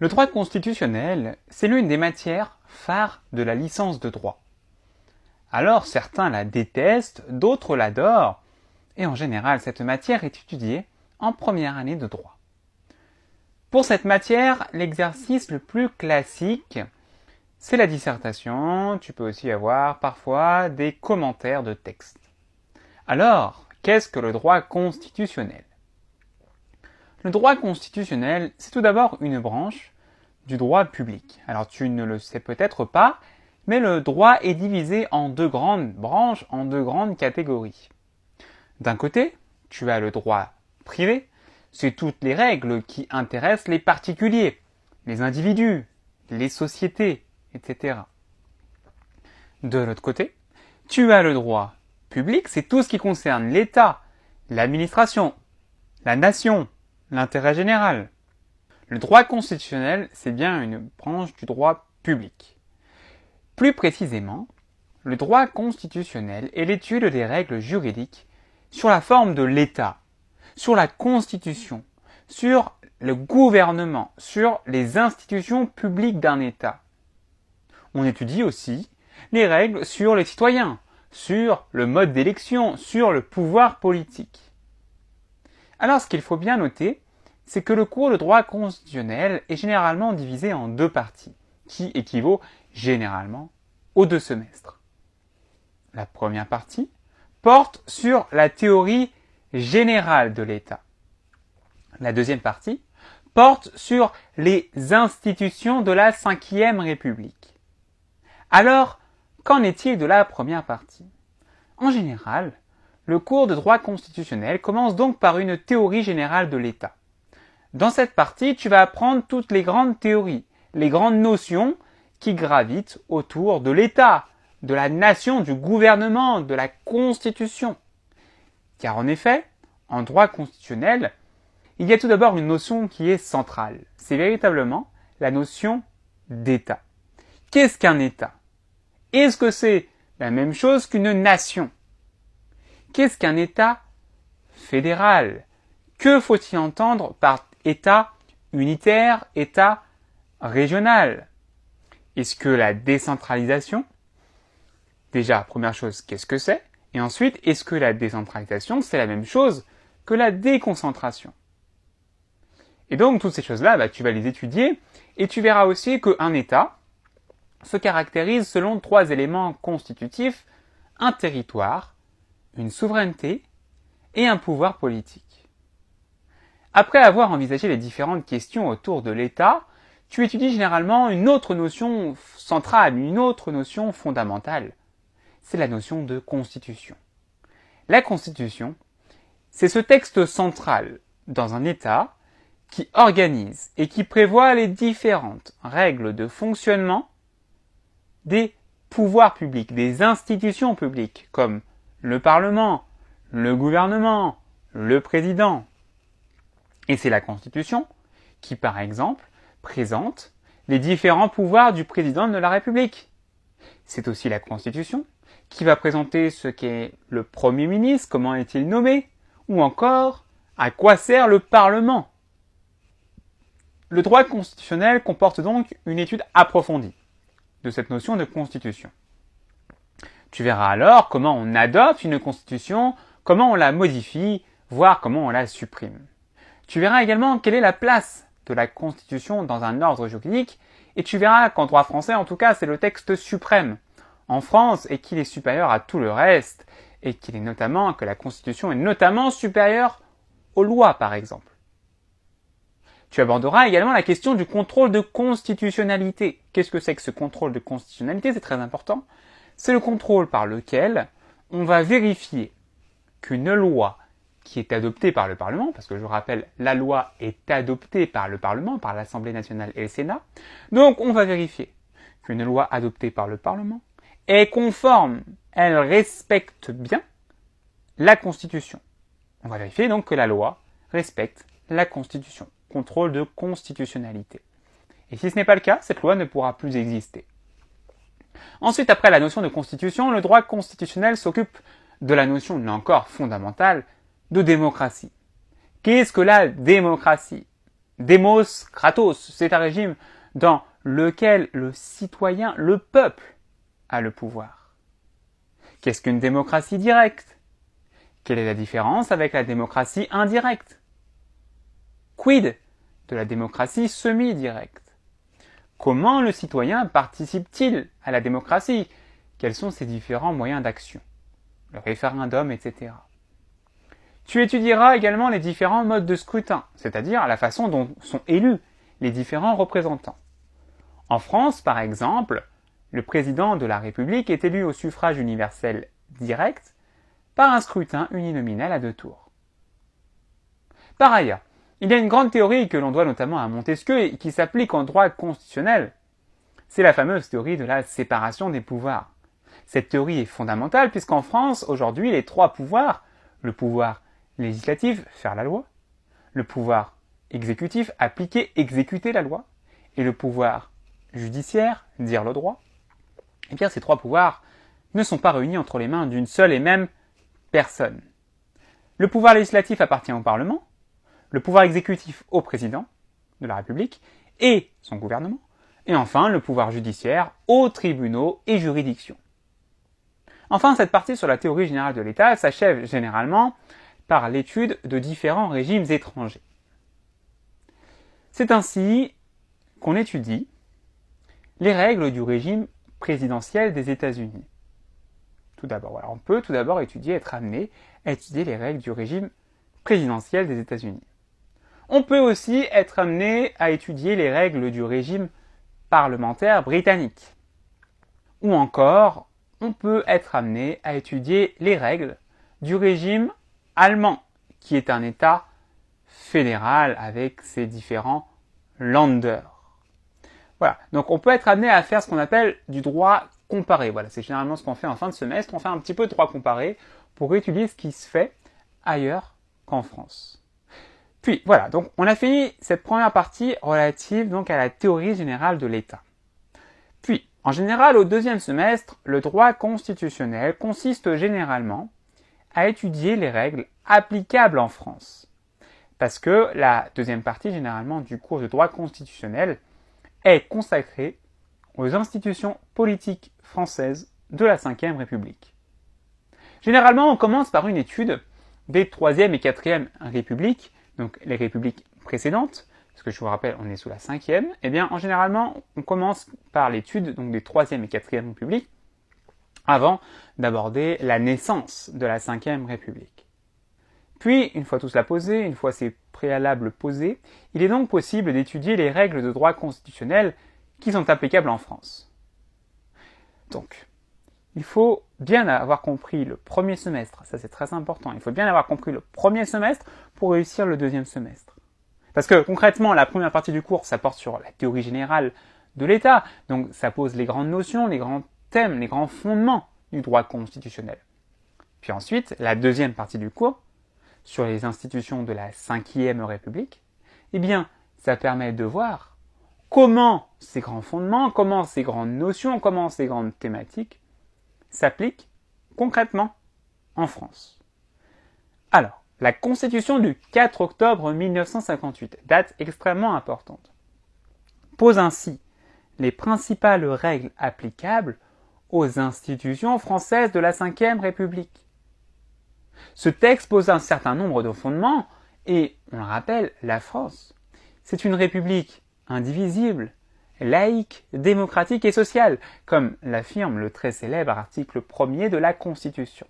Le droit constitutionnel, c'est l'une des matières phares de la licence de droit. Alors certains la détestent, d'autres l'adorent, et en général cette matière est étudiée en première année de droit. Pour cette matière, l'exercice le plus classique, c'est la dissertation. Tu peux aussi avoir parfois des commentaires de texte. Alors, qu'est-ce que le droit constitutionnel ? Le droit constitutionnel, c'est tout d'abord une branche du droit public. Alors tu ne le sais peut-être pas, mais le droit est divisé en deux grandes branches, en deux grandes catégories. D'un côté, tu as le droit privé, c'est toutes les règles qui intéressent les particuliers, les individus, les sociétés, etc. De l'autre côté, tu as le droit public, c'est tout ce qui concerne l'État, l'administration, la nation, l'intérêt général. Le droit constitutionnel, c'est bien une branche du droit public. Plus précisément, le droit constitutionnel est l'étude des règles juridiques sur la forme de l'État, sur la Constitution, sur le gouvernement, sur les institutions publiques d'un État. On étudie aussi les règles sur les citoyens, sur le mode d'élection, sur le pouvoir politique. Alors ce qu'il faut bien noter, c'est que le cours de droit constitutionnel est généralement divisé en deux parties, qui équivaut généralement aux 2 semestres. La première partie porte sur la théorie générale de l'État. La deuxième partie porte sur les institutions de la Ve République. Alors, qu'en est-il de la première partie ? En général, le cours de droit constitutionnel commence donc par une théorie générale de l'État. Dans cette partie, tu vas apprendre toutes les grandes théories, les grandes notions qui gravitent autour de l'État, de la nation, du gouvernement, de la Constitution. Car en effet, en droit constitutionnel, il y a tout d'abord une notion qui est centrale. C'est véritablement la notion d'État. Qu'est-ce qu'un État ? Est-ce que c'est la même chose qu'une nation ? Qu'est-ce qu'un État fédéral ? Que faut-il entendre par État unitaire, État régional ? Est-ce que la décentralisation, déjà, première chose, qu'est-ce que c'est ? Et ensuite, est-ce que la décentralisation, c'est la même chose que la déconcentration ? Et donc, toutes ces choses-là, tu vas les étudier, et tu verras aussi qu'un État se caractérise selon 3 éléments constitutifs, un territoire, une souveraineté et un pouvoir politique. Après avoir envisagé les différentes questions autour de l'État, tu étudies généralement une autre notion centrale, une autre notion fondamentale. C'est la notion de constitution. La constitution, c'est ce texte central dans un État qui organise et qui prévoit les différentes règles de fonctionnement des pouvoirs publics, des institutions publiques, comme le Parlement, le gouvernement, le président. Et c'est la Constitution qui, par exemple, présente les différents pouvoirs du président de la République. C'est aussi la Constitution qui va présenter ce qu'est le Premier ministre, comment est-il nommé, ou encore à quoi sert le Parlement. Le droit constitutionnel comporte donc une étude approfondie de cette notion de constitution. Tu verras alors comment on adopte une constitution, comment on la modifie, voire comment on la supprime. Tu verras également quelle est la place de la constitution dans un ordre juridique, et tu verras qu'en droit français, en tout cas, c'est le texte suprême en France et qu'il est supérieur à tout le reste, et que la constitution est notamment supérieure aux lois, par exemple. Tu aborderas également la question du contrôle de constitutionnalité. Qu'est-ce que c'est que ce contrôle de constitutionnalité ? C'est très important. C'est le contrôle par lequel on va vérifier qu'une loi qui est adoptée par le Parlement, parce que je vous rappelle, la loi est adoptée par le Parlement, par l'Assemblée nationale et le Sénat, donc on va vérifier qu'une loi adoptée par le Parlement est conforme, elle respecte bien la Constitution. On va vérifier donc que la loi respecte la Constitution. Contrôle de constitutionnalité. Et si ce n'est pas le cas, cette loi ne pourra plus exister. Ensuite, après la notion de constitution, le droit constitutionnel s'occupe de la notion, là encore fondamentale, de démocratie. Qu'est-ce que la démocratie ? Demos kratos, c'est un régime dans lequel le citoyen, le peuple, a le pouvoir. Qu'est-ce qu'une démocratie directe? Quelle est la différence avec la démocratie indirecte? Quid de la démocratie semi-directe? Comment le citoyen participe-t-il à la démocratie? Quels sont ses différents moyens d'action? Le référendum, etc. Tu étudieras également les différents modes de scrutin, c'est-à-dire la façon dont sont élus les différents représentants. En France, par exemple, le président de la République est élu au suffrage universel direct par un scrutin uninominal à 2 tours. Par ailleurs, il y a une grande théorie que l'on doit notamment à Montesquieu et qui s'applique en droit constitutionnel. C'est la fameuse théorie de la séparation des pouvoirs. Cette théorie est fondamentale puisqu'en France, aujourd'hui, les 3 pouvoirs, le pouvoir législatif, faire la loi, le pouvoir exécutif, appliquer, exécuter la loi, et le pouvoir judiciaire, dire le droit, eh bien ces 3 pouvoirs ne sont pas réunis entre les mains d'une seule et même personne. Le pouvoir législatif appartient au Parlement, le pouvoir exécutif au président de la République et son gouvernement, et enfin le pouvoir judiciaire aux tribunaux et juridictions. Enfin, cette partie sur la théorie générale de l'État s'achève généralement par l'étude de différents régimes étrangers. C'est ainsi qu'on étudie les règles du régime présidentiel des États-Unis. Tout d'abord, voilà, on peut tout d'abord être amené à étudier les règles du régime présidentiel des États-Unis. On peut aussi être amené à étudier les règles du régime parlementaire britannique. Ou encore, on peut être amené à étudier les règles du régime allemand, qui est un État fédéral avec ses différents Länder. Voilà, donc on peut être amené à faire ce qu'on appelle du droit comparé. Voilà, c'est généralement ce qu'on fait en fin de semestre. On fait un petit peu de droit comparé pour étudier ce qui se fait ailleurs qu'en France. Puis voilà, donc on a fini cette première partie relative donc à la théorie générale de l'État. Puis, en général, au deuxième semestre, le droit constitutionnel consiste généralement à étudier les règles applicables en France. Parce que la deuxième partie, généralement, du cours de droit constitutionnel est consacrée aux institutions politiques françaises de la Ve République. Généralement, on commence par une étude des 3e et 4e Républiques, donc les républiques précédentes, parce que je vous rappelle, on est sous la 5e, eh bien, en généralement, on commence par l'étude donc des 3e et 4e Républiques, avant d'aborder la naissance de la Ve République. Puis, une fois tout cela posé, une fois ces préalables posés, il est donc possible d'étudier les règles de droit constitutionnel qui sont applicables en France. Donc, il faut bien avoir compris le premier semestre, ça c'est très important, il faut bien avoir compris le premier semestre pour réussir le deuxième semestre. Parce que concrètement, la première partie du cours, ça porte sur la théorie générale de l'État, donc ça pose les grandes notions, les grands thèmes, les grands fondements du droit constitutionnel. Puis ensuite, la deuxième partie du cours, sur les institutions de la Ve République, eh bien, ça permet de voir comment ces grands fondements, comment ces grandes notions, comment ces grandes thématiques s'appliquent concrètement en France. Alors, la Constitution du 4 octobre 1958, date extrêmement importante, pose ainsi les principales règles applicables aux institutions françaises de la Ve République. Ce texte pose un certain nombre de fondements et, on le rappelle, la France, c'est une république indivisible, laïque, démocratique et sociale, comme l'affirme le très célèbre article 1er de la Constitution.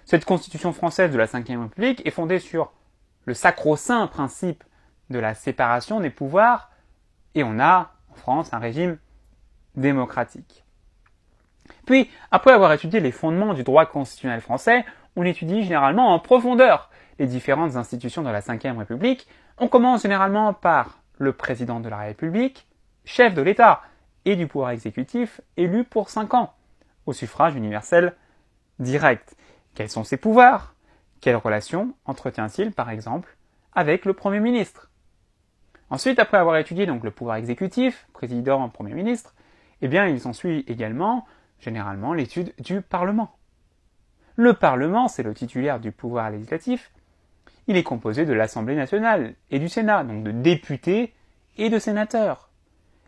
Cette Constitution française de la Ve République est fondée sur le sacro-saint principe de la séparation des pouvoirs et on a, en France, un régime démocratique. Puis, après avoir étudié les fondements du droit constitutionnel français, on étudie généralement en profondeur les différentes institutions de la Ve République. On commence généralement par le président de la République, chef de l'État, et du pouvoir exécutif élu pour 5 ans, au suffrage universel direct. Quels sont ses pouvoirs? Quelles relations entretient-il, par exemple, avec le Premier ministre? Ensuite, après avoir étudié donc le pouvoir exécutif, président, Premier ministre, eh bien, il s'ensuit également, généralement, l'étude du Parlement. Le Parlement, c'est le titulaire du pouvoir législatif. il est composé de l'Assemblée nationale et du Sénat, donc de députés et de sénateurs.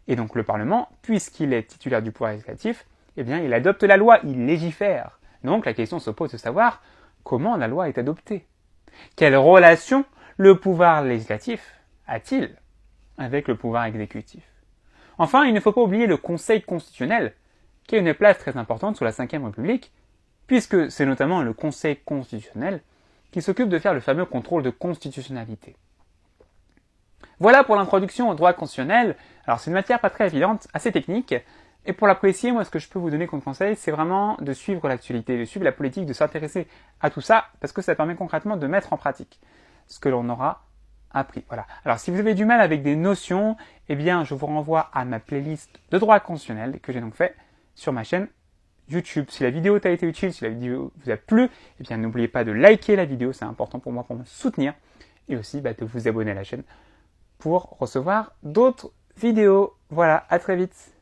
Et donc le Parlement, puisqu'il est titulaire du pouvoir législatif, eh bien il adopte la loi, il légifère. Donc la question se pose de savoir comment la loi est adoptée. Quelle relation le pouvoir législatif a-t-il avec le pouvoir exécutif? Enfin, il ne faut pas oublier le Conseil constitutionnel, qui a une place très importante sous la Ve République, puisque c'est notamment le Conseil constitutionnel qui s'occupe de faire le fameux contrôle de constitutionnalité. Voilà pour l'introduction au droit constitutionnel. Alors c'est une matière pas très évidente, assez technique, et pour l'apprécier, moi ce que je peux vous donner comme conseil, c'est vraiment de suivre l'actualité, de suivre la politique, de s'intéresser à tout ça, parce que ça permet concrètement de mettre en pratique ce que l'on aura appris. Voilà. Alors si vous avez du mal avec des notions, eh bien je vous renvoie à ma playlist de droit constitutionnel que j'ai donc fait sur ma chaîne YouTube. Si la vidéo t'a été utile, si la vidéo vous a plu, eh bien n'oubliez pas de liker la vidéo, c'est important pour moi pour me soutenir, et aussi de vous abonner à la chaîne pour recevoir d'autres vidéos. Voilà, à très vite.